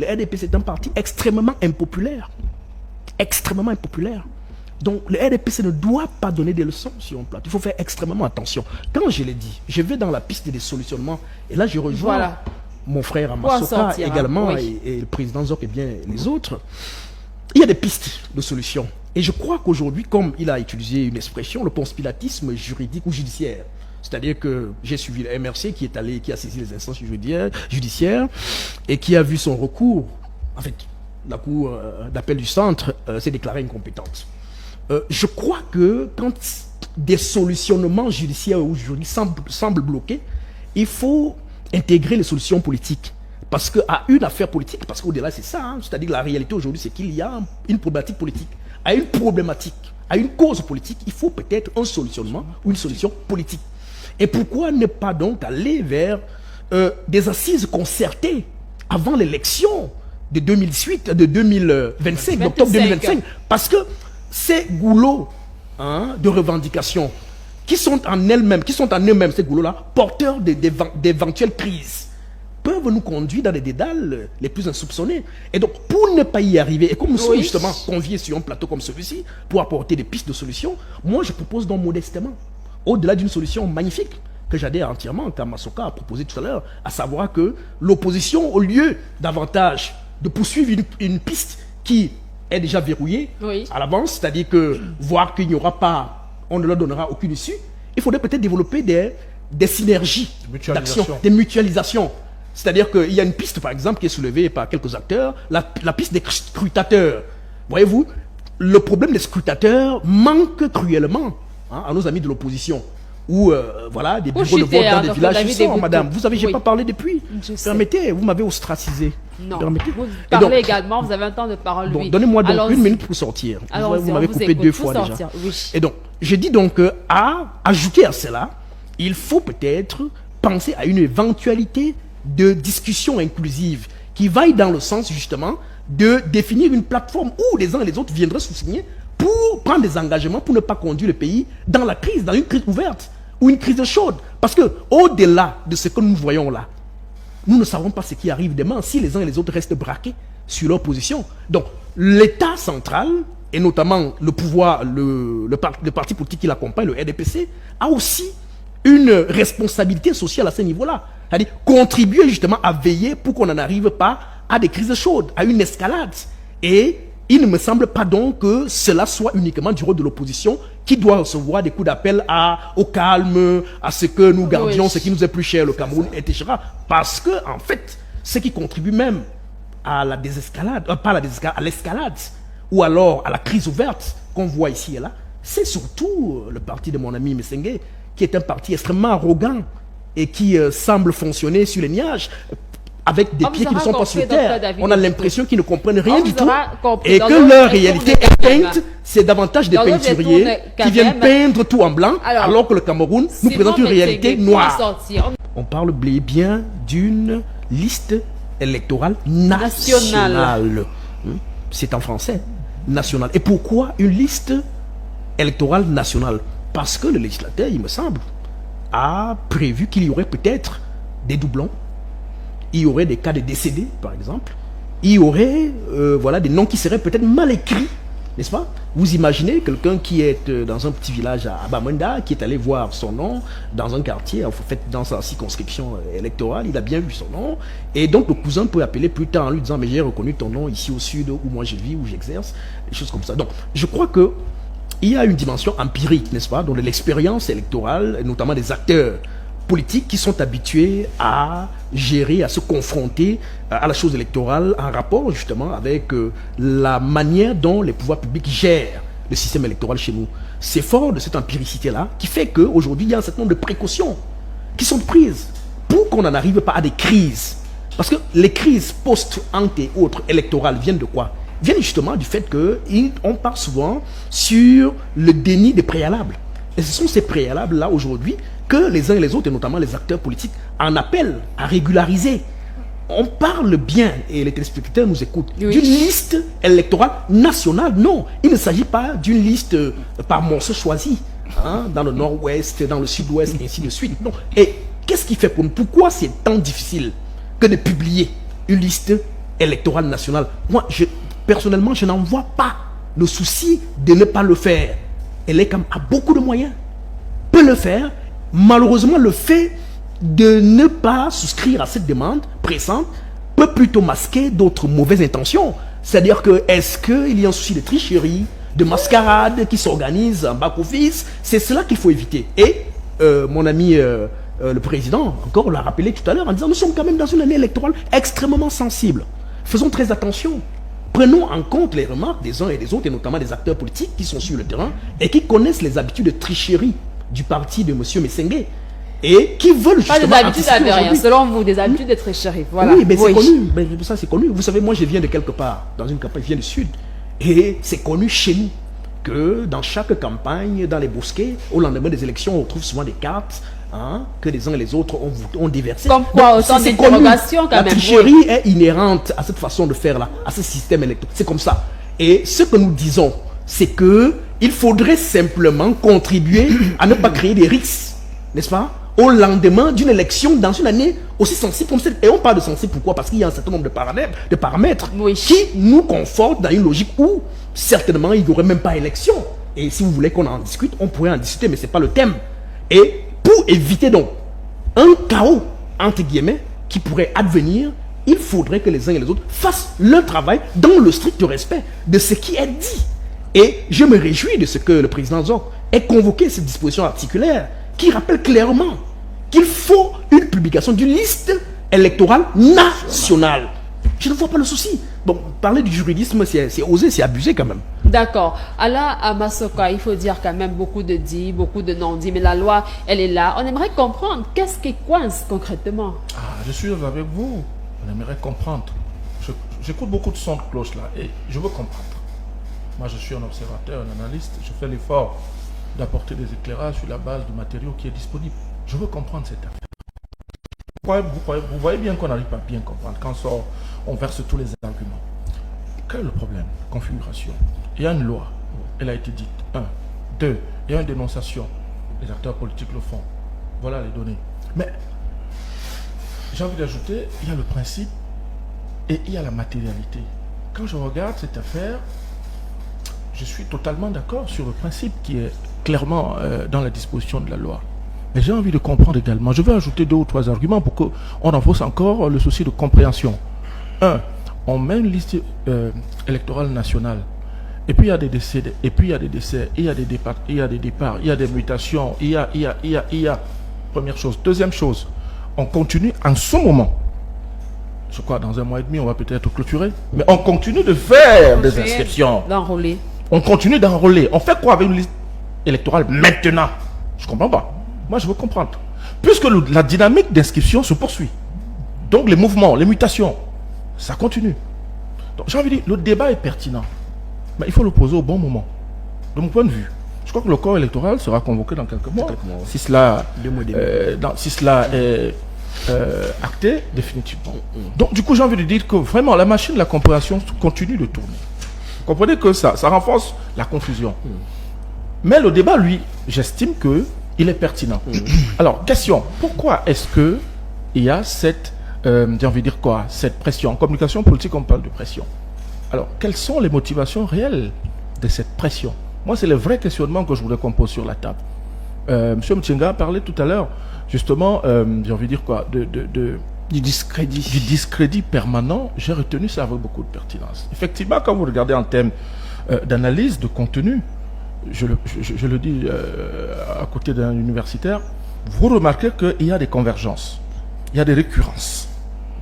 le RDP c'est un parti extrêmement impopulaire. Extrêmement impopulaire. Donc le RDPC ne doit pas donner des leçons sur un plateau. Il faut faire extrêmement attention. Quand je l'ai dit, je vais dans la piste des solutionnements. Et là, je rejoins mon frère Amasoka également, et le président Zok et bien les autres. Il y a des pistes de solutions. Et je crois qu'aujourd'hui, comme il a utilisé une expression, le conspiratisme juridique ou judiciaire. C'est-à-dire que j'ai suivi le MRC qui a saisi les instances judiciaires et qui a vu son recours. En fait, la cour d'appel du centre s'est déclarée incompétente. Je crois que quand des solutionnements judiciaires ou juridiques semblent bloqués, il faut intégrer les solutions politiques. Parce qu'à une affaire politique, parce qu'au-delà c'est ça, c'est-à-dire que la réalité aujourd'hui c'est qu'il y a une problématique politique. À une problématique, à une cause politique, il faut peut-être un solutionnement ou une solution politique. Et pourquoi ne pas donc aller vers des assises concertées avant l'élection de 2018, de 2025, d'octobre 2025, parce que ces goulots de revendications qui sont en eux-mêmes, ces goulots-là, porteurs d'éventuelles crises, peuvent nous conduire dans des dédales les plus insoupçonnés. Et donc, pour ne pas y arriver, et comme nous sommes justement conviés sur un plateau comme celui-ci, pour apporter des pistes de solutions, moi je propose donc modestement, au-delà d'une solution magnifique, que j'adhère entièrement, qu'Amasoka a proposé tout à l'heure, à savoir que l'opposition, au lieu davantage de poursuivre une piste qui est déjà verrouillée à l'avance, c'est-à-dire que voir qu'il n'y aura pas, on ne leur donnera aucune issue, il faudrait peut-être développer des synergies d'action, des mutualisations. C'est-à-dire qu'il y a une piste, par exemple, qui est soulevée par quelques acteurs, la piste des scrutateurs. Voyez-vous, le problème des scrutateurs manque cruellement à nos amis de l'opposition. Ou voilà, des bureaux de vote dans des villages. Madame, vous savez, je n'ai pas parlé depuis. Permettez, vous m'avez ostracisé. Non, vous parlez également, vous avez un temps de parole. Bon, donnez-moi donc une minute pour sortir. Vous m'avez coupé deux fois déjà. Et donc, je dis donc, à ajouter à cela, il faut peut-être penser à une éventualité de discussion inclusive qui vaille dans le sens justement de définir une plateforme où les uns et les autres viendraient soutenir pour prendre des engagements pour ne pas conduire le pays dans la crise, dans une crise ouverte ou une crise chaude. Parce que au-delà de ce que nous voyons là, nous ne savons pas ce qui arrive demain si les uns et les autres restent braqués sur leur position. Donc l'État central et notamment le pouvoir, le parti politique qui l'accompagne, le RDPC, a aussi une responsabilité sociale à ce niveau-là. C'est-à-dire contribuer justement à veiller pour qu'on n'en arrive pas à des crises chaudes, à une escalade. Et il ne me semble pas donc que cela soit uniquement du rôle de l'opposition qui doit recevoir des coups d'appel au calme, à ce que nous gardions ce qui nous est plus cher, le Cameroun, etc. Parce que, en fait, ce qui contribue même à la désescalade, pas à la désescalade, à l'escalade, ou alors à la crise ouverte qu'on voit ici et là, c'est surtout le parti de mon ami Messengue, qui est un parti extrêmement arrogant et qui semble fonctionner sur les nuages avec des pieds qui ne sont pas sur terre. On a l'impression qu'ils ne comprennent rien du tout et que leur réalité est peinte, c'est davantage des peinturiers qui viennent peindre tout en blanc alors que le Cameroun nous présente une réalité noire. On parle bien d'une liste électorale nationale. C'est en français, nationale. Et pourquoi une liste électorale nationale? Parce que le législateur, il me semble, a prévu qu'il y aurait peut-être des doublons, il y aurait des cas de décédés, par exemple, il y aurait voilà, des noms qui seraient peut-être mal écrits, n'est-ce pas? Vous imaginez quelqu'un qui est dans un petit village à Bamenda, qui est allé voir son nom dans un quartier, en fait, dans sa circonscription électorale, il a bien vu son nom, et donc le cousin peut appeler plus tard en lui disant « mais j'ai reconnu ton nom ici au sud, où moi je vis, où j'exerce », des choses comme ça. Donc, je crois que il y a une dimension empirique, n'est-ce pas, donc de l'expérience électorale, et notamment des acteurs politiques qui sont habitués à gérer, à se confronter à la chose électorale en rapport justement avec la manière dont les pouvoirs publics gèrent le système électoral chez nous. C'est fort de cette empiricité-là qui fait qu'aujourd'hui, il y a un certain nombre de précautions qui sont prises pour qu'on n'en arrive pas à des crises. Parce que les crises post-ante et autres électorales viennent de quoi? Viennent justement du fait qu'on part souvent sur le déni des préalables. Et ce sont ces préalables-là aujourd'hui que les uns et les autres, et notamment les acteurs politiques, en appellent à régulariser. On parle bien, et les téléspectateurs nous écoutent, d'une liste électorale nationale. Non, il ne s'agit pas d'une liste par morceau choisi, dans le nord-ouest, dans le sud-ouest, et ainsi de suite. Non. Et qu'est-ce qui fait pourquoi c'est tant difficile que de publier une liste électorale nationale. Moi, personnellement, je n'en vois pas le souci de ne pas le faire. Elle a beaucoup de moyens, peut le faire. Malheureusement, le fait de ne pas souscrire à cette demande pressante peut plutôt masquer d'autres mauvaises intentions. C'est-à-dire que, est-ce qu'il y a un souci de tricherie, de mascarade qui s'organise en back-office? C'est cela qu'il faut éviter. Et mon ami le président, encore, l'a rappelé tout à l'heure en disant, nous sommes quand même dans une année électorale extrêmement sensible. Faisons très attention. Prenons en compte les remarques des uns et des autres, et notamment des acteurs politiques qui sont sur le terrain et qui connaissent les habitudes de tricherie du parti de M. Messengue et qui veulent justement... Pas des habitudes avérées, selon vous, des habitudes de tricherie. Voilà. Oui, mais c'est connu. Mais ça, c'est connu. Vous savez, moi, je viens de quelque part, dans une campagne, je viens du Sud. Et c'est connu chez nous que dans chaque campagne, dans les bosquets, au lendemain des élections, on trouve souvent des cartes que les uns et les autres ont déversées. Comme quoi, autant d'interrogations quand même. La tricherie est inhérente à cette façon de faire là, à ce système électoral. C'est comme ça. Et ce que nous disons, c'est que il faudrait simplement contribuer à ne pas créer des risques, n'est-ce pas, au lendemain d'une élection dans une année aussi sensible comme cette. Et on parle de sensible, pourquoi? Parce qu'il y a un certain nombre de paramètres qui nous confortent dans une logique où certainement il n'y aurait même pas élection. Et si vous voulez qu'on en discute, on pourrait en discuter, mais ce n'est pas le thème. Et pour éviter donc un chaos, entre guillemets, qui pourrait advenir, il faudrait que les uns et les autres fassent leur travail dans le strict respect de ce qui est dit. Et je me réjouis de ce que le président Zoc ait convoqué cette disposition articulaire qui rappelle clairement qu'il faut une publication d'une liste électorale nationale. Je ne vois pas le souci. Bon, parler du juridisme, c'est osé, c'est abusé quand même. D'accord. Alors, à Masoka, il faut dire quand même beaucoup de dits, beaucoup de non-dits, mais la loi, elle est là. On aimerait comprendre qu'est-ce qui coince concrètement. Je suis avec vous. On aimerait comprendre. J'écoute beaucoup de sons de cloche là et je veux comprendre. Moi, je suis un observateur, un analyste. Je fais l'effort d'apporter des éclairages sur la base du matériau qui est disponible. Je veux comprendre cette affaire. Vous voyez bien qu'on n'arrive pas à bien comprendre. Quand on verse tous les arguments. Quel est le problème? Configuration. Il y a une loi. Elle a été dite. 1. 2. Il y a une dénonciation. Les acteurs politiques le font. Voilà les données. Mais, j'ai envie d'ajouter, il y a le principe et il y a la matérialité. Quand je regarde cette affaire, je suis totalement d'accord sur le principe qui est clairement dans la disposition de la loi. Mais j'ai envie de comprendre également. Je vais ajouter 2 ou 3 arguments pour qu'on renforce encore le souci de compréhension. 1. On met une liste électorale nationale. Et puis il y a des décès, et puis il y a des décès, il y a des départs, il y a des départs, il y a des mutations, il y a. Première chose. Deuxième chose, on continue en ce moment. Je crois dans 1 mois et demi, on va peut-être clôturer. Mais on continue de faire des inscriptions. D'enrôler. On continue d'enrôler. On fait quoi avec une liste électorale maintenant? Je ne comprends pas. Moi, je veux comprendre. Puisque la dynamique d'inscription se poursuit. Donc les mouvements, les mutations, ça continue. Donc j'ai envie de dire, le débat est pertinent. Mais il faut le poser au bon moment. De mon point de vue, je crois que le corps électoral sera convoqué dans quelques mois. Si cela est acté définitivement. Donc du coup, j'ai envie de dire que vraiment, la machine de la compréhension continue de tourner. Vous comprenez que ça renforce la confusion. Mais le débat, lui, j'estime qu'il est pertinent. Alors, question, pourquoi est-ce qu'il y a cette, j'ai envie de dire quoi, cette pression? En communication politique, on parle de pression. Alors, quelles sont les motivations réelles de cette pression? Moi, c'est le vrai questionnement que je voulais qu'on pose sur la table. Monsieur Mtchenga parlait tout à l'heure, justement, j'ai envie de dire quoi, du discrédit. Du discrédit permanent. J'ai retenu ça avec beaucoup de pertinence. Effectivement, quand vous regardez en termes d'analyse, de contenu, je le dis à côté d'un universitaire, vous remarquez qu'il y a des convergences, il y a des récurrences.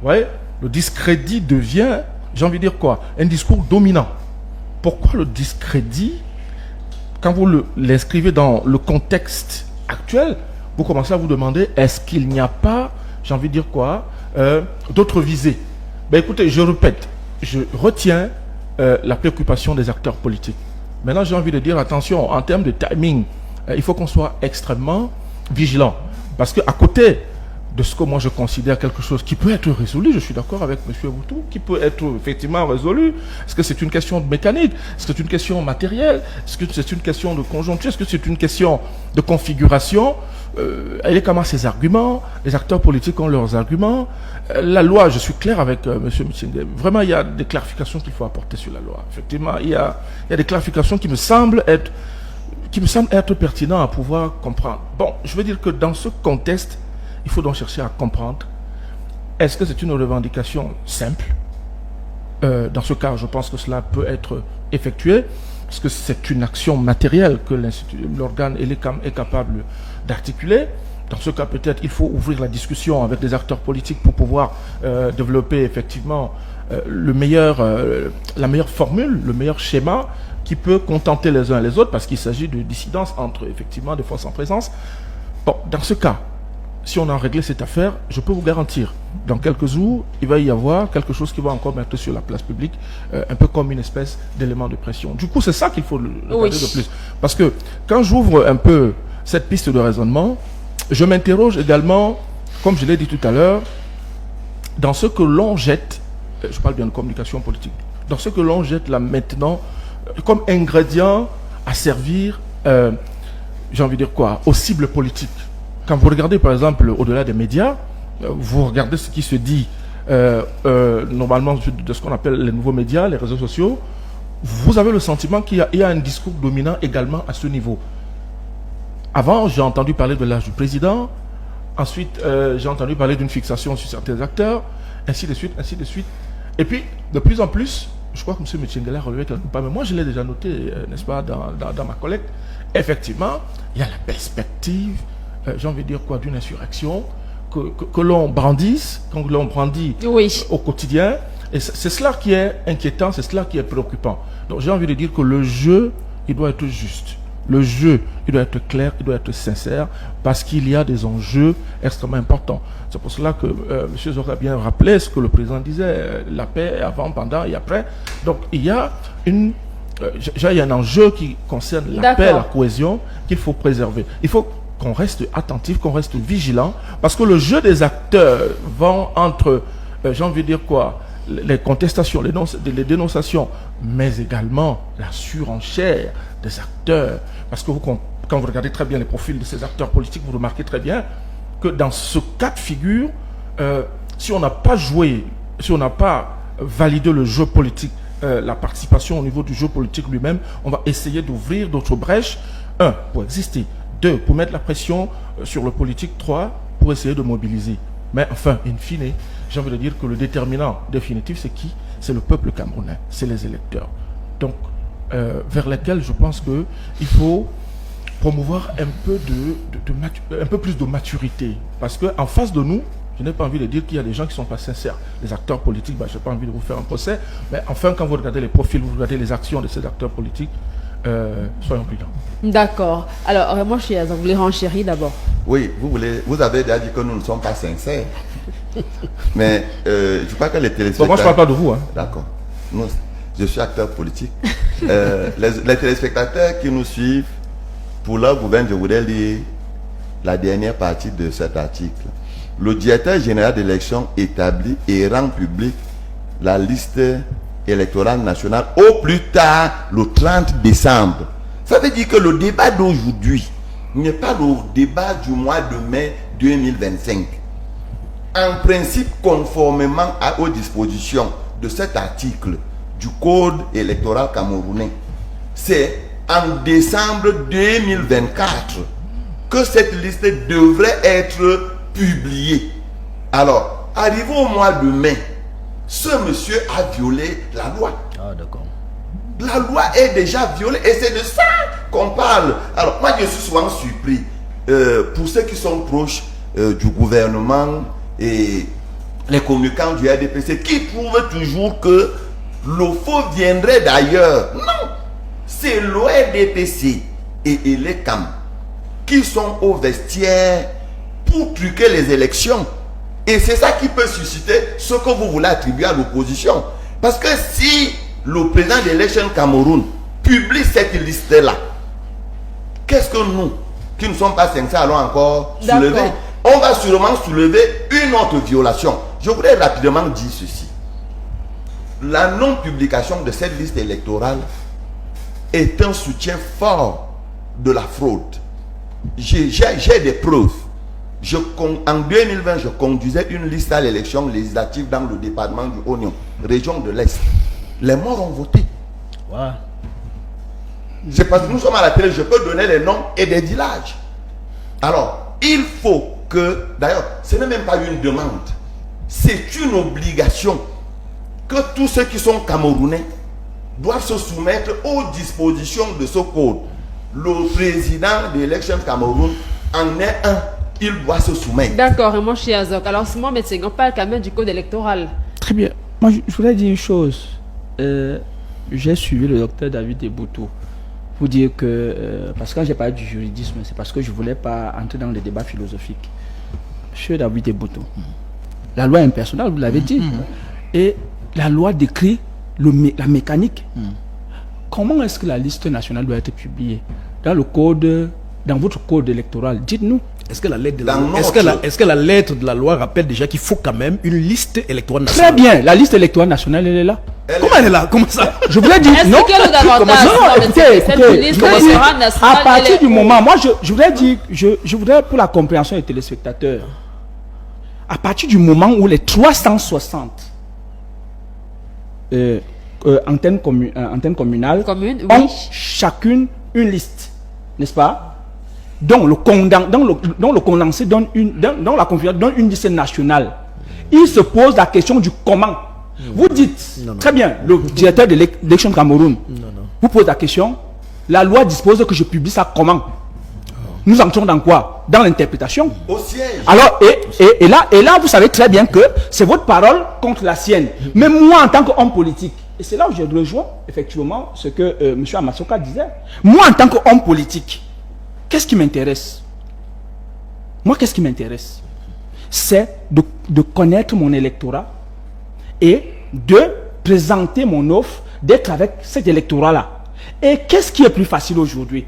Vous voyez, le discrédit devient, j'ai envie de dire quoi, un discours dominant. Pourquoi le discrédit? Quand vous l'inscrivez dans le contexte actuel, vous commencez à vous demander, est-ce qu'il n'y a pas, j'ai envie de dire quoi, d'autres visées? Ben écoutez, je répète, je retiens la préoccupation des acteurs politiques. Maintenant, j'ai envie de dire, attention, en termes de timing, il faut qu'on soit extrêmement vigilant. Parce qu'à côté de ce que moi je considère quelque chose qui peut être résolu. Je suis d'accord avec M. Boutou, qui peut être effectivement résolu. Est-ce que c'est une question de mécanique? Est-ce que c'est une question matérielle? Est-ce que c'est une question de conjoncture? Est-ce que c'est une question de configuration? Elle est comment ses arguments? Les acteurs politiques ont leurs arguments. La loi, je suis clair avec M. Mutsinghe. Vraiment, il y a des clarifications qu'il faut apporter sur la loi. Effectivement, il y a des clarifications qui me semblent être pertinentes à pouvoir comprendre. Bon, je veux dire que dans ce contexte, il faut donc chercher à comprendre, est-ce que c'est une revendication simple? Dans ce cas, je pense que cela peut être effectué. Est-ce que c'est une action matérielle que l'organe est capable d'articuler? Dans ce cas, peut-être il faut ouvrir la discussion avec des acteurs politiques pour pouvoir développer effectivement la meilleure formule, le meilleur schéma qui peut contenter les uns et les autres, parce qu'il s'agit de dissidence entre effectivement des forces en présence. Bon, dans ce cas, si on a réglé cette affaire, je peux vous garantir, dans quelques jours, il va y avoir quelque chose qui va encore mettre sur la place publique, un peu comme une espèce d'élément de pression. Du coup, c'est ça qu'il faut regarder de plus. Parce que quand j'ouvre un peu cette piste de raisonnement, je m'interroge également, comme je l'ai dit tout à l'heure, dans ce que l'on jette, je parle bien de communication politique, dans ce que l'on jette là maintenant, comme ingrédient à servir, j'ai envie de dire quoi, aux cibles politiques. Quand vous regardez par exemple au-delà des médias, vous regardez ce qui se dit normalement de ce qu'on appelle les nouveaux médias, les réseaux sociaux, vous avez le sentiment qu'il y a un discours dominant également à ce niveau. Avant, j'ai entendu parler de l'âge du président, ensuite j'ai entendu parler d'une fixation sur certains acteurs, ainsi de suite, ainsi de suite. Et puis, de plus en plus, je crois que M. Mutsinghe a relevé quelque part, mais moi je l'ai déjà noté, n'est-ce pas, dans ma collecte, effectivement, il y a la perspective, j'ai envie de dire quoi, d'une insurrection que l'on brandisse, que l'on brandit au quotidien. Et c'est cela qui est inquiétant, c'est cela qui est préoccupant. Donc j'ai envie de dire que le jeu, il doit être juste. Le jeu, il doit être clair, il doit être sincère, parce qu'il y a des enjeux extrêmement importants. C'est pour cela que M. Zora a bien rappelé ce que le président disait, la paix avant, pendant et après. Donc il y a un enjeu qui concerne la paix, la cohésion, qu'il faut préserver. Il faut qu'on reste attentif, qu'on reste vigilant, parce que le jeu des acteurs va entre, j'ai envie de dire quoi, les contestations, les dénonciations, mais également la surenchère des acteurs. Parce que quand vous regardez très bien les profils de ces acteurs politiques, vous remarquez très bien que dans ce cas de figure, si on n'a pas joué, si on n'a pas validé le jeu politique, la participation au niveau du jeu politique lui-même, on va essayer d'ouvrir d'autres brèches, 1, pour exister, 2, pour mettre la pression sur le politique, 3, pour essayer de mobiliser. Mais enfin, in fine, j'ai envie de dire que le déterminant définitif, c'est qui? C'est le peuple camerounais, c'est les électeurs. Donc, vers lesquels je pense qu'il faut promouvoir un peu plus de maturité. Parce qu'en face de nous, je n'ai pas envie de dire qu'il y a des gens qui ne sont pas sincères. Les acteurs politiques, je n'ai pas envie de vous faire un procès, mais enfin, quand vous regardez les profils, vous regardez les actions de ces acteurs politiques, soyons prudents. D'accord. Alors, moi, je suis à vous voulez renchérir d'abord. Oui, vous avez déjà dit que nous ne sommes pas sincères. Mais je crois que les téléspectateurs... Bon, moi, je ne parle pas de vous. Hein. D'accord. Je suis acteur politique. Les téléspectateurs qui nous suivent, pour leur gouvernement, je voudrais lire la dernière partie de cet article. Le directeur général d'élection établit et rend public la liste électorale nationale au plus tard le 30 décembre. Ça veut dire que le débat d'aujourd'hui n'est pas le débat du mois de mai 2025. En principe, conformément aux dispositions de cet article du Code électoral camerounais, c'est en décembre 2024 que cette liste devrait être publiée. Alors, arrivé au mois de mai, ce monsieur a violé la loi. Ah, d'accord. La loi est déjà violée et c'est de ça qu'on parle. Alors, moi, je suis souvent surpris. Pour ceux qui sont proches du gouvernement et les communicants du RDPC qui trouvent toujours que l'OFO viendrait d'ailleurs. Non, c'est l'ORDPC et les CAM qui sont au vestiaire pour truquer les élections. Et c'est ça qui peut susciter ce que vous voulez attribuer à l'opposition. Parce que si le président d'Election Cameroun publie cette liste-là, qu'est-ce que nous, qui ne sommes pas sincères, allons encore soulever? On on va sûrement soulever une autre violation. Je voudrais rapidement dire ceci. La non-publication de cette liste électorale est un soutien fort de la fraude. J'ai des preuves. En 2020, je conduisais une liste à l'élection législative dans le département du Oignon, région de l'Est. Les morts ont voté. Wow. C'est parce que nous sommes à la télé, je peux donner les noms et des villages. Alors, il faut que, d'ailleurs, ce n'est même pas une demande, c'est une obligation que tous ceux qui sont Camerounais doivent se soumettre aux dispositions de ce code. Le président de l'Election Cameroun en est un. Il doit se soumettre. D'accord, et mon cher Azok. Alors, Simon Metseng, on parle quand même du code électoral. Très bien. Moi, je voudrais dire une chose. J'ai suivi le docteur David Eboutou. Vous dire que, parce que quand j'ai parlé du juridisme, c'est parce que je ne voulais pas entrer dans les débats philosophiques. Monsieur David Eboutou, la loi est impersonnelle, vous l'avez dit. Et la loi décrit la mécanique. Comment est-ce que la liste nationale doit être publiée? Dans le code, dans votre code électoral, dites-nous. Est-ce que la lettre de la loi, est-ce que la lettre de la loi rappelle déjà qu'il faut quand même une liste électorale nationale? Très bien, la liste électorale nationale, elle est là. Comment elle est là? Comment ça? Je voulais dire non. Écoutez, à partir du moment, moi je voudrais dire, je voudrais pour la compréhension des téléspectateurs, à partir du moment où les 360 antennes communales ont chacune une liste, n'est-ce pas? Donc le condensé donne la conférence donne une liste nationale. Il se pose la question du comment. Vous dites, très bien, le directeur de l'Election Cameroun vous pose la question, la loi dispose que je publie ça comment? Nous entrons dans quoi? Dans l'interprétation. Au siège. Alors, et là, vous savez très bien que c'est votre parole contre la sienne. Mais moi, en tant qu'homme politique, et c'est là où je rejoins effectivement ce que M. Amasoka disait, moi, en tant qu'homme politique, qu'est-ce qui m'intéresse? Moi, qu'est-ce qui m'intéresse? C'est de connaître mon électorat et de présenter mon offre, d'être avec cet électorat-là. Et qu'est-ce qui est plus facile aujourd'hui?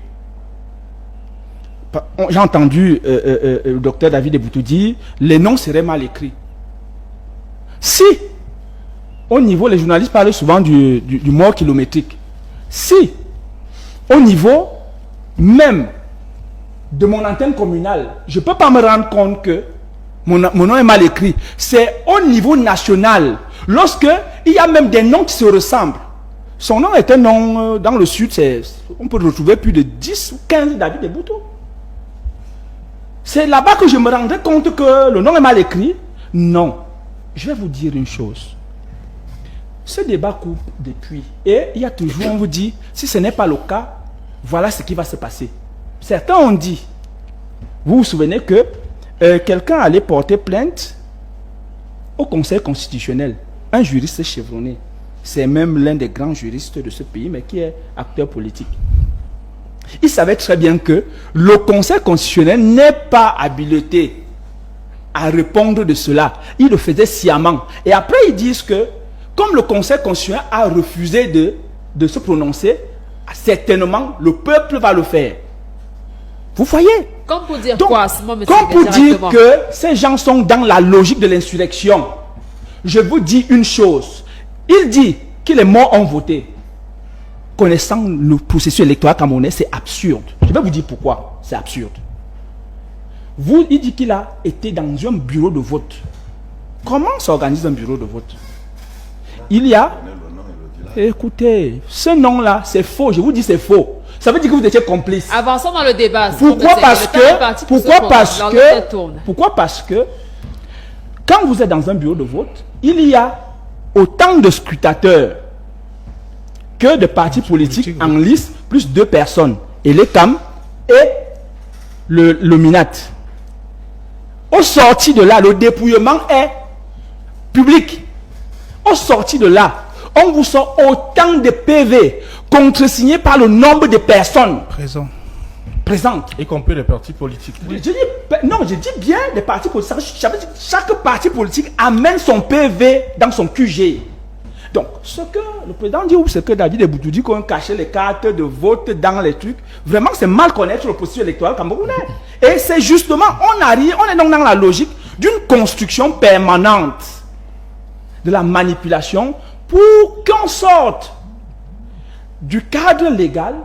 J'ai entendu le docteur David Eboutou dire les noms seraient mal écrits. Si, au niveau, les journalistes parlent souvent du mort kilométrique. Si, au niveau même de mon antenne communale, je ne peux pas me rendre compte que mon nom est mal écrit. C'est au niveau national. Lorsque il y a même des noms qui se ressemblent. Son nom est un nom dans le sud, on peut retrouver plus de 10 ou 15 David Eboutou. C'est là-bas que je me rendrai compte que le nom est mal écrit. Non. Je vais vous dire une chose. Ce débat coupe depuis. Et il y a toujours, on vous dit, si ce n'est pas le cas, voilà ce qui va se passer. Certains ont dit, vous vous souvenez que quelqu'un allait porter plainte au Conseil constitutionnel. Un juriste chevronné. C'est même l'un des grands juristes de ce pays, mais qui est acteur politique. Il savait très bien que le Conseil constitutionnel n'est pas habilité à répondre de cela. Il le faisait sciemment. Et après, ils disent que, comme le Conseil constitutionnel a refusé de se prononcer, certainement, le peuple va le faire. Vous voyez? Comme pour dire donc, quoi, comme pour dire que ces gens sont dans la logique de l'insurrection. Je vous dis une chose. Il dit que les morts ont voté. Connaissant le processus électoral camerounais, c'est absurde. Je vais vous dire pourquoi c'est absurde. Il dit qu'il a été dans un bureau de vote. Comment s'organise un bureau de vote? Il y a... Écoutez, ce nom-là, c'est faux. Je vous dis c'est faux. Ça veut dire que vous étiez complice. Avançons dans le débat. Pourquoi parce que quand vous êtes dans un bureau de vote, il y a autant de scrutateurs que de partis politiques en liste, plus 2 personnes. Et les CAM et le MINAT. Au sorti de là, le dépouillement est public. Au sorti de là, on vous sort autant de PV contresignés par le nombre de personnes présentes. Y compris les partis politiques. Je dis bien les partis politiques. Chaque parti politique amène son PV dans son QG. Donc, ce que le président dit ou ce que David Eboutou dit qu'on cachait les cartes de vote dans les trucs, vraiment c'est mal connaître le processus électoral camerounais. Et c'est justement, on est donc dans la logique d'une construction permanente de la manipulation pour qu'on sorte du cadre légal,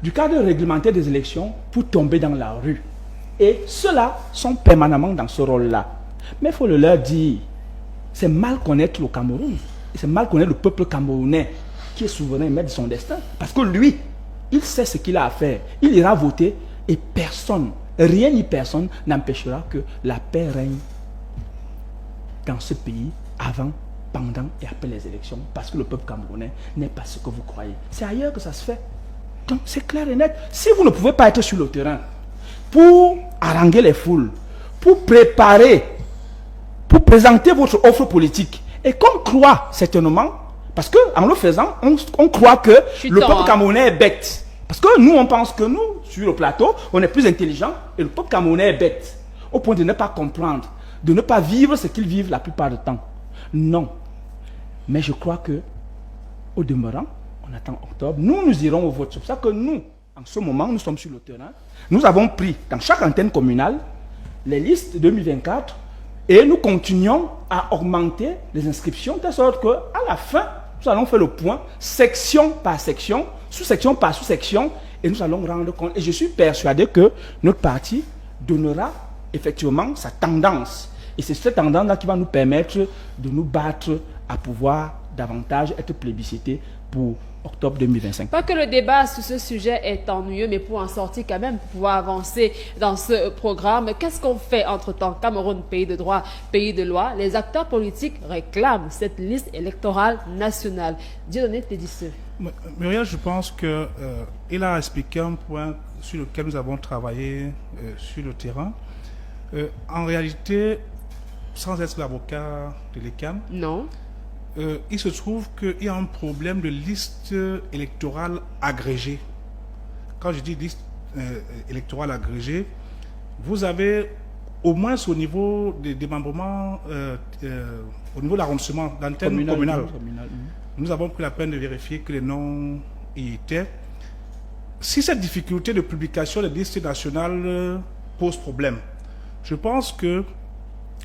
du cadre réglementaire des élections pour tomber dans la rue. Et ceux-là sont permanemment dans ce rôle-là. Mais il faut le leur dire, c'est mal connaître le Cameroun, c'est mal connaître le peuple camerounais qui est souverain et maître de son destin. Parce que lui, il sait ce qu'il a à faire. Il ira voter et personne, rien ni personne n'empêchera que la paix règne dans ce pays avant, pendant et après les élections. Parce que le peuple camerounais n'est pas ce que vous croyez. C'est ailleurs que ça se fait. Donc c'est clair et net. Si vous ne pouvez pas être sur le terrain pour haranguer les foules, pour préparer, pour présenter votre offre politique, et qu'on croit certainement, parce qu'en le faisant, on croit que le peuple camerounais est bête. Parce que nous, on pense que nous, sur le plateau, on est plus intelligents et le peuple camerounais est bête. Au point de ne pas comprendre, de ne pas vivre ce qu'ils vivent la plupart du temps. Non. Mais je crois que, au demeurant, on attend octobre, nous irons au vote. C'est pour ça que nous, en ce moment, nous sommes sur le terrain. Nous avons pris, dans chaque antenne communale, les listes 2024 et nous continuons à augmenter les inscriptions de telle sorte qu'à la fin, nous allons faire le point, section par section, sous-section par sous-section, et nous allons rendre compte. Et je suis persuadé que notre parti donnera effectivement sa tendance. Et c'est cette tendance-là qui va nous permettre de nous battre à pouvoir davantage être plébiscité pour octobre 2025. Pas que le débat sur ce sujet est ennuyeux, mais pour en sortir quand même, pour pouvoir avancer dans ce programme, qu'est-ce qu'on fait entre-temps? Cameroun, pays de droit, pays de loi, les acteurs politiques réclament cette liste électorale nationale. Dieudonné Tédissé. Muriel, je pense qu'il a expliqué un point sur lequel nous avons travaillé sur le terrain. En réalité, sans être l'avocat de l'ECAM, non. Il se trouve qu'il y a un problème de liste électorale agrégée. Quand je dis liste électorale agrégée, vous avez au moins au niveau des démembrements, au niveau de l'arrondissement d'antenne communale. Nous avons pris la peine de vérifier que les noms y étaient. Si cette difficulté de publication des listes nationales pose problème, je pense que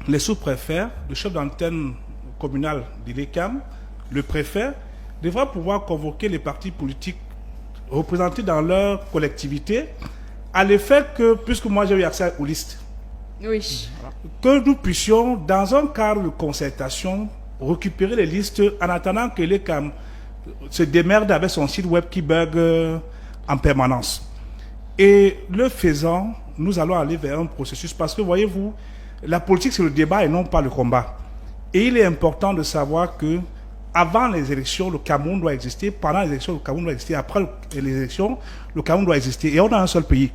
les sous-préfets, le chef d'antenne communal de l'ECAM, le préfet, devra pouvoir convoquer les partis politiques représentés dans leur collectivité, à l'effet que, puisque moi j'ai eu accès aux listes, oui, que nous puissions, dans un cadre de concertation, récupérer les listes en attendant que l'ECAM se démerde avec son site web qui bug en permanence. Et le faisant, nous allons aller vers un processus, parce que voyez-vous, la politique c'est le débat et non pas le combat. Et il est important de savoir que avant les élections, le Cameroun doit exister. Pendant les élections, le Cameroun doit exister. Après les élections, le Cameroun doit exister. Et on a un seul pays.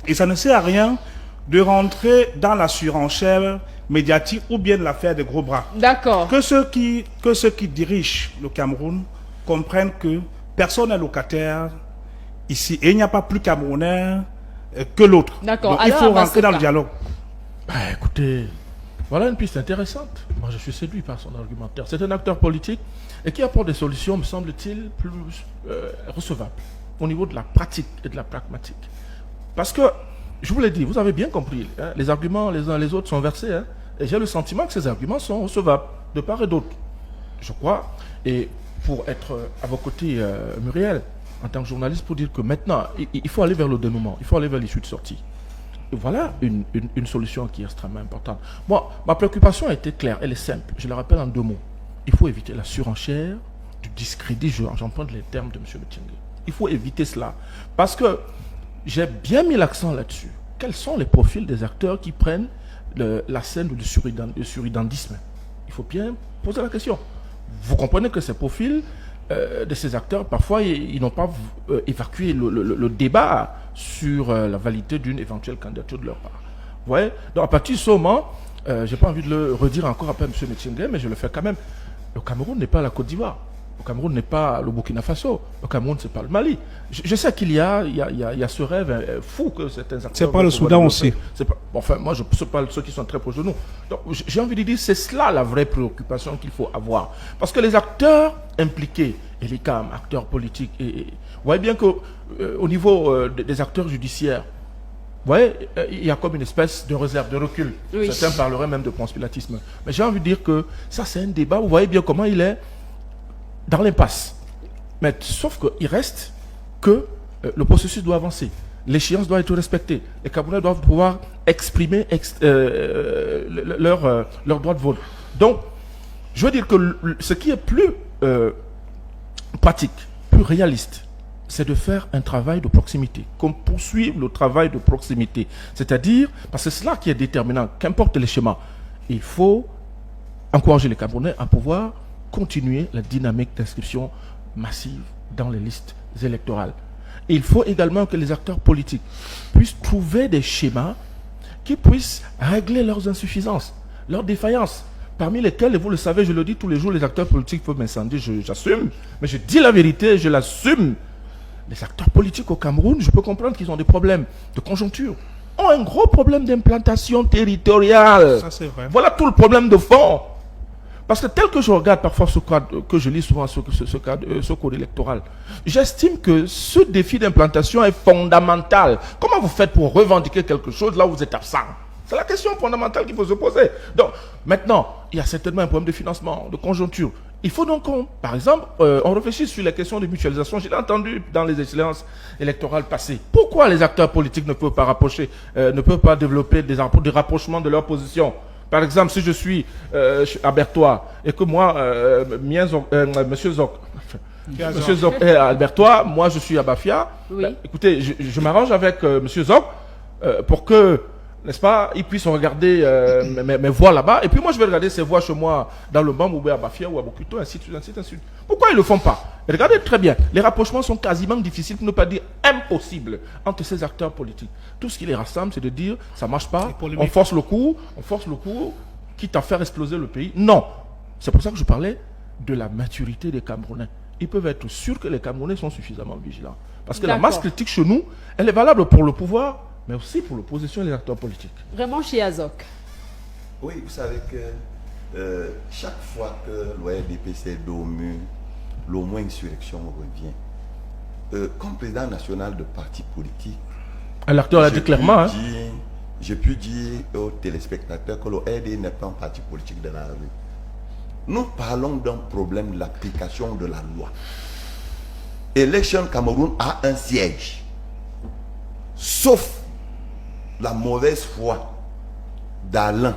Et ça ne sert à rien de rentrer dans la surenchère médiatique ou bien de l'affaire des gros bras. D'accord. Que ceux qui dirigent le Cameroun comprennent que personne n'est locataire ici. Et il n'y a pas plus Camerounais que l'autre. D'accord. Donc, il faut rentrer dans le dialogue. Bah, écoutez, voilà une piste intéressante. Moi, je suis séduit par son argumentaire. C'est un acteur politique et qui apporte des solutions, me semble-t-il, plus recevables au niveau de la pratique et de la pragmatique. Parce que, je vous l'ai dit, vous avez bien compris, hein, les arguments les uns les autres sont versés. Hein, et j'ai le sentiment que ces arguments sont recevables de part et d'autre. Je crois. Et pour être à vos côtés, Muriel, en tant que journaliste, pour dire que maintenant, il faut aller vers le dénouement, il faut aller vers l'issue de sortie. Voilà une solution qui est extrêmement importante. Moi, ma préoccupation a été claire, elle est simple. Je la rappelle en 2 mots. Il faut éviter la surenchère, du discrédit, j'emprunte les termes de M. Metienge. Il faut éviter cela. Parce que j'ai bien mis l'accent là-dessus. Quels sont les profils des acteurs qui prennent la scène du suridandisme? Il faut bien poser la question. Vous comprenez que ces profils de ces acteurs, parfois, ils n'ont pas évacué le débat sur la validité d'une éventuelle candidature de leur part. Vous voyez? Donc, à partir de ce moment, je n'ai pas envie de le redire encore après M. Metienge, mais je le fais quand même. Le Cameroun n'est pas la Côte d'Ivoire. Le Cameroun n'est pas le Burkina Faso. Le Cameroun, c'est pas le Mali. Je sais qu'il y a ce rêve fou que certains acteurs... C'est pas le Soudan aussi. Pas, enfin, moi, je parle de ceux qui sont très proches de nous. Donc, j'ai envie de dire, c'est cela la vraie préoccupation qu'il faut avoir. Parce que les acteurs impliqués, et les CAM, acteurs politiques, vous voyez bien qu'au niveau des acteurs judiciaires, voyez, il y a comme une espèce de réserve, de recul. Oui. Certains parleraient même de conspiratisme. Mais j'ai envie de dire que ça, c'est un débat. Vous voyez bien comment il est dans l'impasse. Mais sauf qu'il reste que le processus doit avancer. L'échéance doit être respectée. Les Camerounais doivent pouvoir exprimer leur droit de vote. Donc, je veux dire que ce qui est plus pratique, plus réaliste, c'est de faire un travail de proximité, qu'on poursuive le travail de proximité. C'est-à-dire, parce que c'est cela qui est déterminant, qu'importe les schémas, il faut encourager les Camerounais à pouvoir continuer la dynamique d'inscription massive dans les listes électorales. Et il faut également que les acteurs politiques puissent trouver des schémas qui puissent régler leurs insuffisances, leurs défaillances, parmi lesquelles, et vous le savez, je le dis tous les jours, les acteurs politiques peuvent m'incendier, j'assume, mais je dis la vérité, je l'assume. Les acteurs politiques au Cameroun, je peux comprendre qu'ils ont des problèmes de conjoncture, ont un gros problème d'implantation territoriale. Ça, c'est vrai. Voilà tout le problème de fond. Parce que tel que je regarde parfois ce cadre, que je lis souvent ce code électoral, j'estime que ce défi d'implantation est fondamental. Comment vous faites pour revendiquer quelque chose là où vous êtes absent? C'est la question fondamentale qu'il faut se poser. Donc, maintenant, il y a certainement un problème de financement, de conjoncture. Il faut donc, par exemple, on réfléchisse sur les questions de mutualisation. J'ai entendu dans les échéances électorales passées. Pourquoi les acteurs politiques ne peuvent pas rapprocher, ne peuvent pas développer des rapprochements de leur position? Par exemple, si je suis à Bertois et que moi, Monsieur Zoc est à Bertois, moi je suis à Bafia, Oui. écoutez, je m'arrange avec Monsieur Zoc pour que, n'est-ce pas, il puisse regarder mes voix là-bas, et puis moi je vais regarder ses voix chez moi dans le Bambou, à Bafia ou à Bokuto, ainsi de suite, ainsi de suite. Pourquoi ils ne le font pas? Et regardez très bien, les rapprochements sont quasiment difficiles, pour ne pas dire impossibles, entre ces acteurs politiques. Tout ce qui les rassemble, c'est de dire, ça ne marche pas, on force le coup, quitte à faire exploser le pays. Non. C'est pour ça que je parlais de la maturité des Camerounais. Ils peuvent être sûrs que les Camerounais sont suffisamment vigilants. Parce que la masse critique chez nous, elle est valable pour le pouvoir, mais aussi pour l'opposition et les acteurs politiques. Vraiment chez Azok. Oui, vous savez que chaque fois que l'ORDPC est dos au mur, le mot insurrection revient. Comme président national de parti politique, L'acteur l'a dit clairement. J'ai pu dire aux téléspectateurs que l'ORD n'est pas un parti politique de la rue. Nous parlons d'un problème de l'application de la loi. Election Cameroun a un siège. Sauf la mauvaise foi d'Alain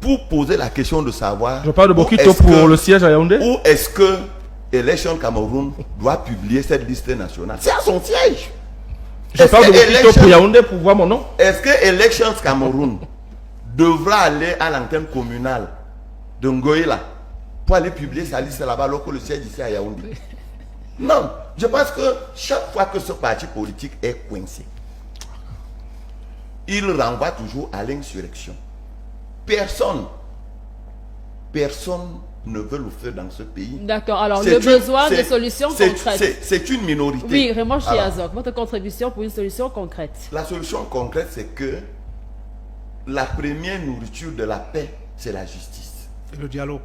pour poser la question de savoir... Je parle de Bokito pour le siège à Yaoundé. Où est-ce que Election Cameroun doit publier cette liste nationale? C'est à son siège. Je parle de Bokito pour Yaoundé pour voir mon nom. Est-ce que Elections Cameroun devra aller à l'antenne communale de Ngoïla pour aller publier sa liste là-bas alors que le siège ici à Yaoundé? Non. Je pense que chaque fois que ce parti politique est coincé, il renvoie toujours à l'insurrection. Personne ne veut le faire dans ce pays. D'accord. Alors, le besoin de solutions concrètes. C'est une minorité. Oui, Raymond Chiazok, votre contribution pour une solution concrète. La solution concrète, c'est que la première nourriture de la paix, c'est la justice. Et le dialogue.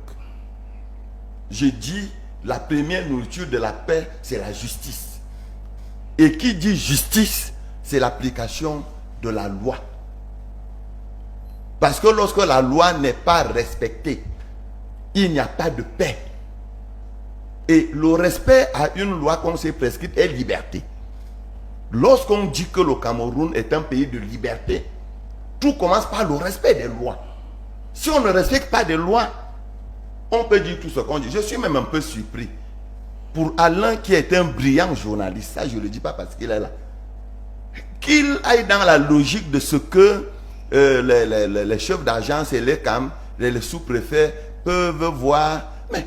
J'ai dit, la première nourriture de la paix, c'est la justice. Et qui dit justice, c'est l'application de la loi. Parce que lorsque la loi n'est pas respectée, il n'y a pas de paix. Et le respect à une loi qu'on s'est prescrite est liberté. Lorsqu'on dit que le Cameroun est un pays de liberté, tout commence par le respect des lois. Si on ne respecte pas des lois, on peut dire tout ce qu'on dit. Je suis même un peu surpris. Pour Alain, qui est un brillant journaliste, ça je ne le dis pas parce qu'il est là, qu'il aille dans la logique de ce que les chefs d'agence et les sous-préfets peuvent voir. Mais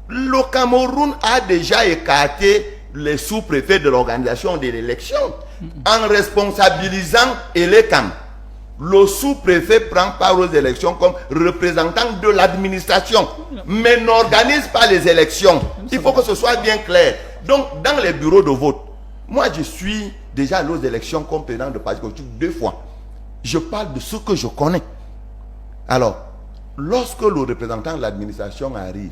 le Cameroun a déjà écarté les sous-préfets de l'organisation de l'élection en responsabilisant Elecam. Le sous-préfet prend part aux élections comme représentant de l'administration, mais n'organise pas les élections. Il faut que ce soit bien clair. Donc, dans les bureaux de vote, moi je suis déjà allé aux élections comme président de parti politique 2 fois. Je parle de ce que je connais. Alors, lorsque le représentant de l'administration arrive,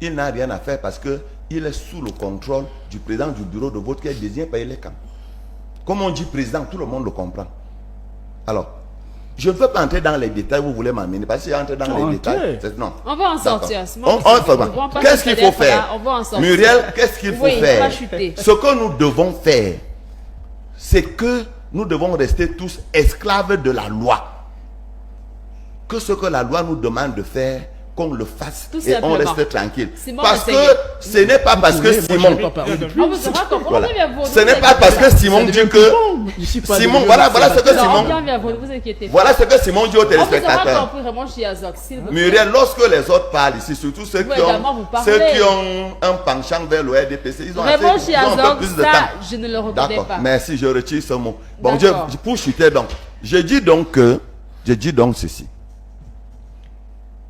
il n'a rien à faire parce que il est sous le contrôle du président du bureau de vote qui est désigné par les camps. Comme on dit président, tout le monde le comprend. Alors, je ne veux pas entrer dans les détails, vous voulez m'amener, parce que entrer dans les détails, non. On va en sortir. Qu'est-ce qu'il faut faire? Muriel, qu'est-ce qu'il faut faire? Ce que nous devons faire, c'est que nous devons rester tous esclaves de la loi. Que ce que la loi nous demande de faire, qu'on le fasse et on reste tranquille. Parce que ce n'est pas parce que Simon... Ce n'est pas parce que Simon dit que... Simon, voilà ce que Simon... Voilà ce que Simon dit aux téléspectateurs. Muriel, lorsque les autres parlent ici, surtout ceux qui ont un penchant vers le RDPC, ils ont un peu plus de temps. Je ne le reconnais pas. Merci, je retire ce mot. Bon, pour chuter donc, je dis donc ceci.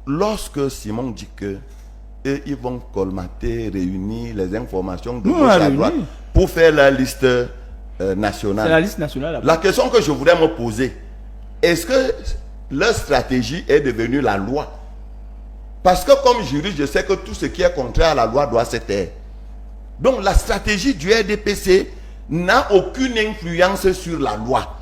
Lorsque Simon dit que ils vont colmater, réunir les informations de gauche à droite pour faire la liste nationale. C'est la liste nationale. La question que je voudrais me poser, est-ce que leur stratégie est devenue la loi? Parce que comme juriste, je sais que tout ce qui est contraire à la loi doit se taire. Donc la stratégie du RDPC n'a aucune influence sur la loi.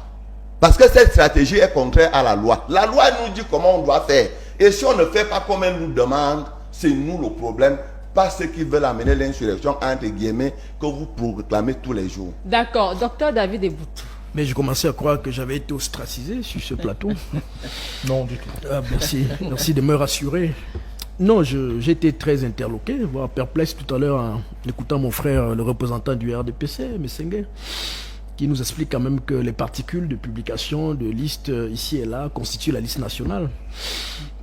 Parce que cette stratégie est contraire à la loi. La loi nous dit comment on doit faire. Et si on ne fait pas comme elle nous demande, c'est nous le problème, pas ceux qui veulent amener l'insurrection, entre guillemets, que vous proclamez tous les jours. D'accord. Docteur David Eboutou. Mais je commençais à croire que j'avais été ostracisé sur ce plateau. Non, du tout. Merci de me rassurer. Non, j'ai été très interloqué, voire perplexe tout à l'heure en écoutant mon frère, le représentant du RDPC, Messengue, qui nous explique quand même que les particules de publication de listes ici et là constituent la liste nationale.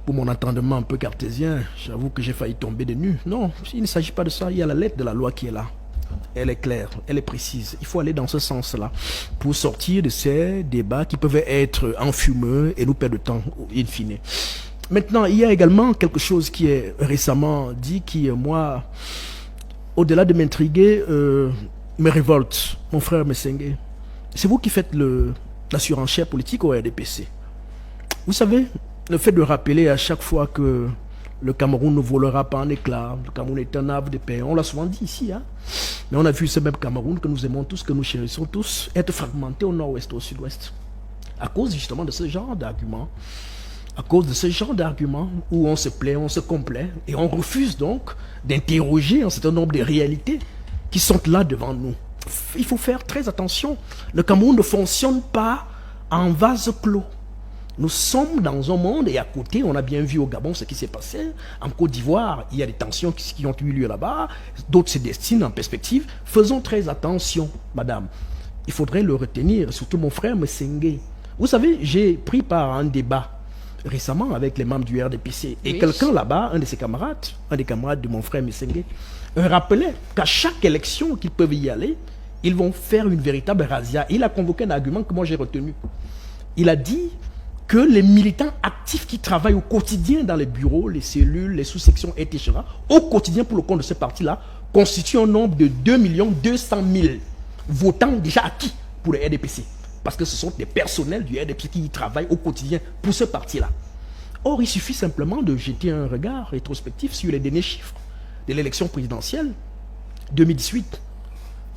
Pour mon entendement un peu cartésien, j'avoue que j'ai failli tomber de nu. Non, il ne s'agit pas de ça. Il y a la lettre de la loi qui est là. Elle est claire, elle est précise. Il faut aller dans ce sens-là pour sortir de ces débats qui peuvent être enfumeux et nous perdre de temps, in fine. Maintenant, il y a également quelque chose qui est récemment dit qui, moi, au-delà de m'intriguer, me révolte. Mon frère Messengue, c'est vous qui faites la surenchère politique au RDPC. Vous savez, le fait de rappeler à chaque fois que le Cameroun ne volera pas en éclats, le Cameroun est un havre de paix, on l'a souvent dit ici, hein? Mais on a vu ce même Cameroun que nous aimons tous, que nous chérissons tous, être fragmenté au nord-ouest et au sud-ouest. À cause justement de ce genre d'arguments, à cause de ce genre d'arguments où on se plaît, on se complaît, et on refuse donc d'interroger un certain nombre de réalités qui sont là devant nous. Il faut faire très attention. Le Cameroun ne fonctionne pas en vase clos. Nous sommes dans un monde et à côté, on a bien vu au Gabon ce qui s'est passé. En Côte d'Ivoire, il y a des tensions qui ont eu lieu là-bas. D'autres se destinent en perspective. Faisons très attention, madame. Il faudrait le retenir, surtout mon frère Messengue. Vous savez, j'ai pris part à un débat récemment avec les membres du RDPC. Et quelqu'un là-bas, un de ses camarades, un des camarades de mon frère Messengue, rappelait qu'à chaque élection qu'ils peuvent y aller, ils vont faire une véritable razzia. Il a convoqué un argument que moi j'ai retenu. Il a dit que les militants actifs qui travaillent au quotidien dans les bureaux, les cellules, les sous-sections, etc., au quotidien pour le compte de ce parti-là, constituent un nombre de 2 200 000 votants déjà acquis pour le RDPC. Parce que ce sont des personnels du RDPC qui travaillent au quotidien pour ce parti-là. Or, il suffit simplement de jeter un regard rétrospectif sur les derniers chiffres de l'élection présidentielle 2018.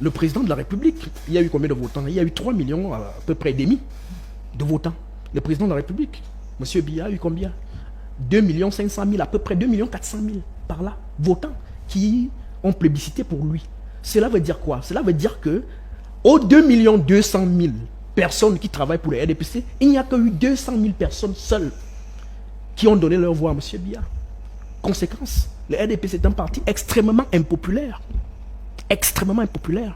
Le président de la République, il y a eu combien de votants? Il y a eu 3 millions à peu près et demi de votants. Le président de la République, M. Biya, a eu combien? 2 500 000, à peu près 2 400 000 par là, votants qui ont plébiscité pour lui. Cela veut dire quoi? Cela veut dire que aux 2 200 000 personnes qui travaillent pour le RDPC, il n'y a que eu 200 000 personnes seules qui ont donné leur voix à M. Biya. Conséquence, le RDPC est un parti extrêmement impopulaire. Extrêmement impopulaire.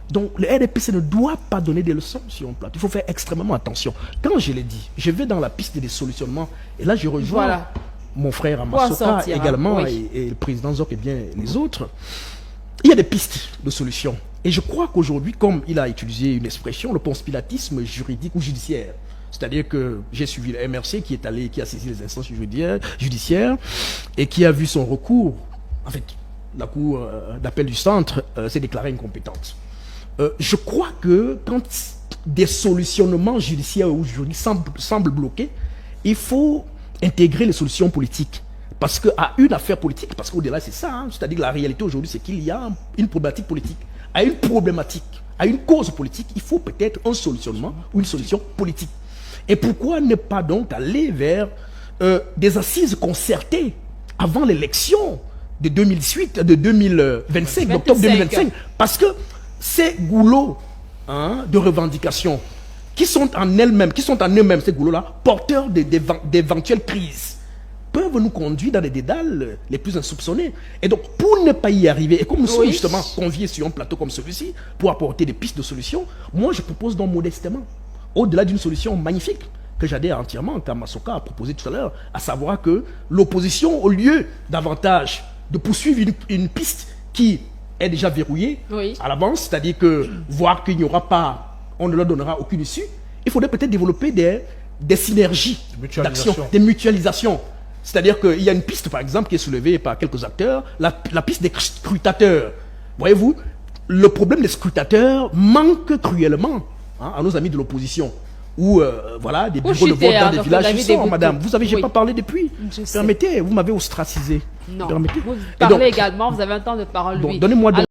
Donc le RDPC ne doit pas donner des leçons sur un plateau. Il faut faire extrêmement attention. Quand je l'ai dit, je vais dans la piste des solutionnements. Et là, je rejoins mon frère Amassoka également et le président Zok et bien les autres. Il y a des pistes de solutions. Et je crois qu'aujourd'hui, comme il a utilisé une expression, le conspiratisme juridique ou judiciaire. C'est-à-dire que j'ai suivi le MRC qui a saisi les instances judiciaires et qui a vu son recours. En fait, la cour d'appel du centre s'est déclarée incompétente. Je crois que quand des solutionnements judiciaires ou juridiques semblent bloqués, il faut intégrer les solutions politiques. parce qu'à une affaire politique, parce qu'au-delà c'est ça, hein, c'est-à-dire que la réalité aujourd'hui c'est qu'il y a une problématique politique. À une problématique, à une cause politique, il faut peut-être un solutionnement ou une solution politique. Et pourquoi ne pas donc aller vers des assises concertées avant l'élection de 2018, de 2025, d'octobre 2025, parce que ces goulots de revendications qui sont en eux-mêmes, ces goulots-là, porteurs d'éventuelles crises, peuvent nous conduire dans les dédales les plus insoupçonnés. Et donc, pour ne pas y arriver, et comme nous sommes justement conviés sur un plateau comme celui-ci, pour apporter des pistes de solutions, moi je propose donc modestement, au-delà d'une solution magnifique, que j'adhère entièrement, Kamasoka a proposé tout à l'heure, à savoir que l'opposition, au lieu davantage de poursuivre une piste qui est déjà verrouillée à l'avance, c'est-à-dire que voir qu'il n'y aura pas, on ne leur donnera aucune issue, il faudrait peut-être développer des synergies d'action, des mutualisations. C'est-à-dire qu'il y a une piste, par exemple, qui est soulevée par quelques acteurs, la piste des scrutateurs. Voyez-vous, le problème des scrutateurs manque cruellement à nos amis de l'opposition. Ou voilà, des bureaux de vote dans des villages. Madame, vous savez, je n'ai pas parlé depuis. Permettez, vous m'avez ostracisé. Non, permettez. vous parlez également, vous avez un temps de parole. Donnez-moi donc